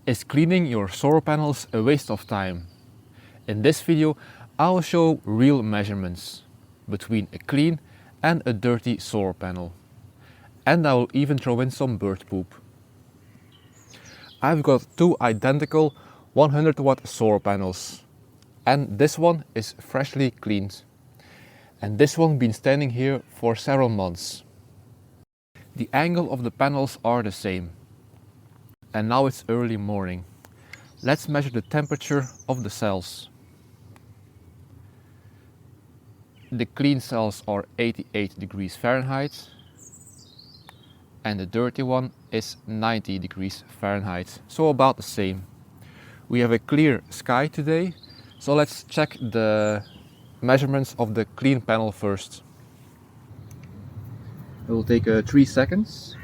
Is cleaning your solar panels a waste of time? In this video, I'll show real measurements between a clean and a dirty solar panel. And I will even throw in some bird poop. I've got two identical 100 watt solar panels. And this one is freshly cleaned. And this one been standing here for several months. The angle of the panels are the same. And now it's early morning. Let's measure the temperature of the cells. The clean cells are 88 degrees Fahrenheit and the dirty one is 90 degrees Fahrenheit, so about the same. We have a clear sky today, so let's check the measurements of the clean panel first. It will take 3 seconds.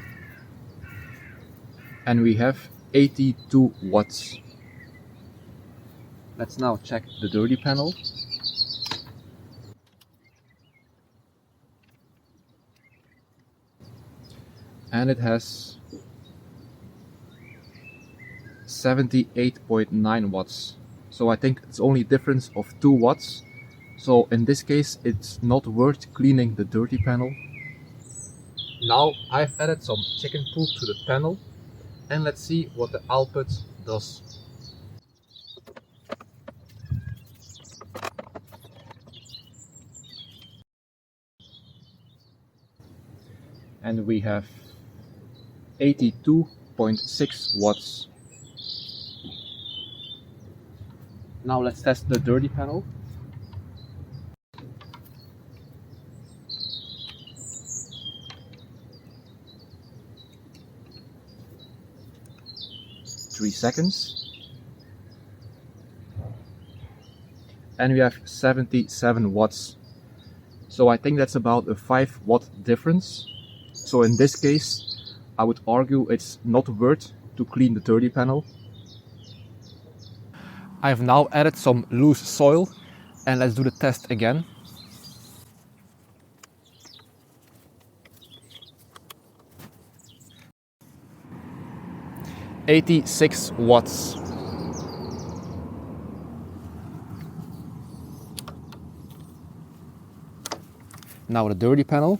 And we have 82 watts. Let's now check the dirty panel. And it has 78.9 watts. So I think it's only a difference of 2 watts. So in this case it's not worth cleaning the dirty panel. Now I've added some chicken poop to the panel. And let's see what the output does. And we have 82.6 watts. Now let's test the dirty panel. Three seconds. And we have 77 watts. So I think that's about a 5 watt difference. So in this case, I would argue it's not worth to clean the dirty panel. I've now added some loose soil and let's do the test again. $86 watts. Now the dirty panel.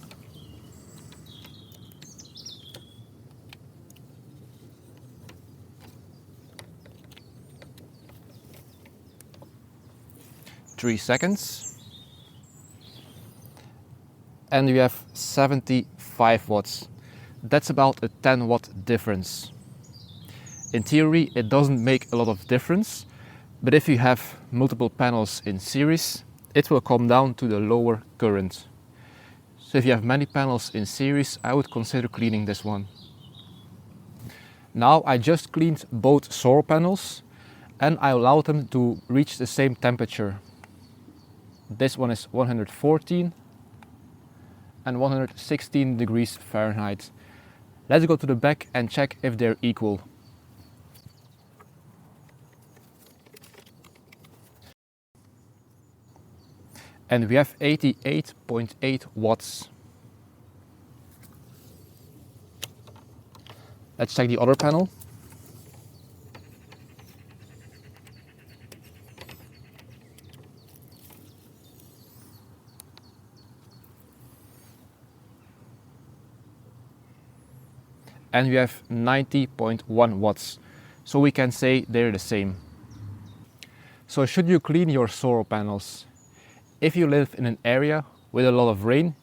Three seconds. And we have 75 watts. That's about a 10 watt difference. In theory, it doesn't make a lot of difference, but if you have multiple panels in series, it will come down to the lower current. So if you have many panels in series, I would consider cleaning this one. Now I just cleaned both solar panels and I allowed them to reach the same temperature. This one is 114 and 116 degrees Fahrenheit. Let's go to the back and check if they're equal. And we have 88.8 watts. Let's check the other panel. And we have 90.1 watts. So we can say they're the same. So should you clean your solar panels? If you live in an area with a lot of rain,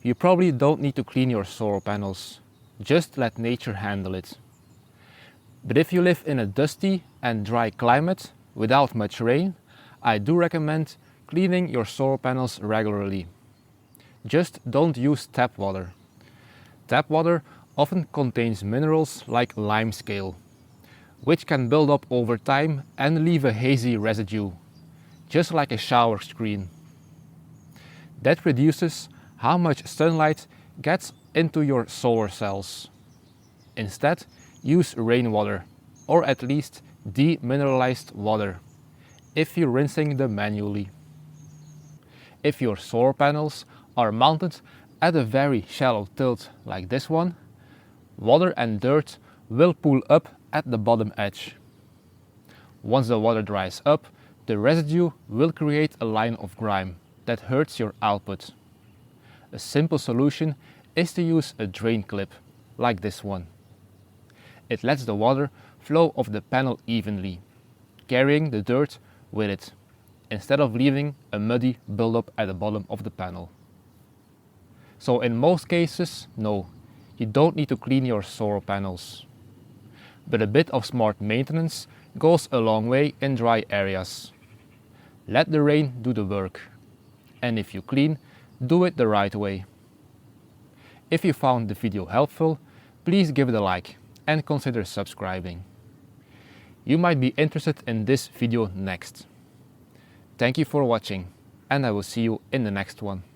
you probably don't need to clean your solar panels. Just let nature handle it. But if you live in a dusty and dry climate without much rain, I do recommend cleaning your solar panels regularly. Just don't use tap water. Tap water often contains minerals like limescale, which can build up over time and leave a hazy residue, just like a shower screen. That reduces how much sunlight gets into your solar cells. Instead, use rainwater, or at least demineralized water, if you're rinsing them manually. If your solar panels are mounted at a very shallow tilt like this one, water and dirt will pool up at the bottom edge. Once the water dries up, the residue will create a line of grime that hurts your output. A simple solution is to use a drain clip, like this one. It lets the water flow off the panel evenly, carrying the dirt with it, instead of leaving a muddy buildup at the bottom of the panel. So in most cases, no, you don't need to clean your solar panels. But a bit of smart maintenance goes a long way in dry areas. Let the rain do the work. And if you clean, do it the right way. If you found the video helpful, please give it a like and consider subscribing. You might be interested in this video next. Thank you for watching, and I will see you in the next one.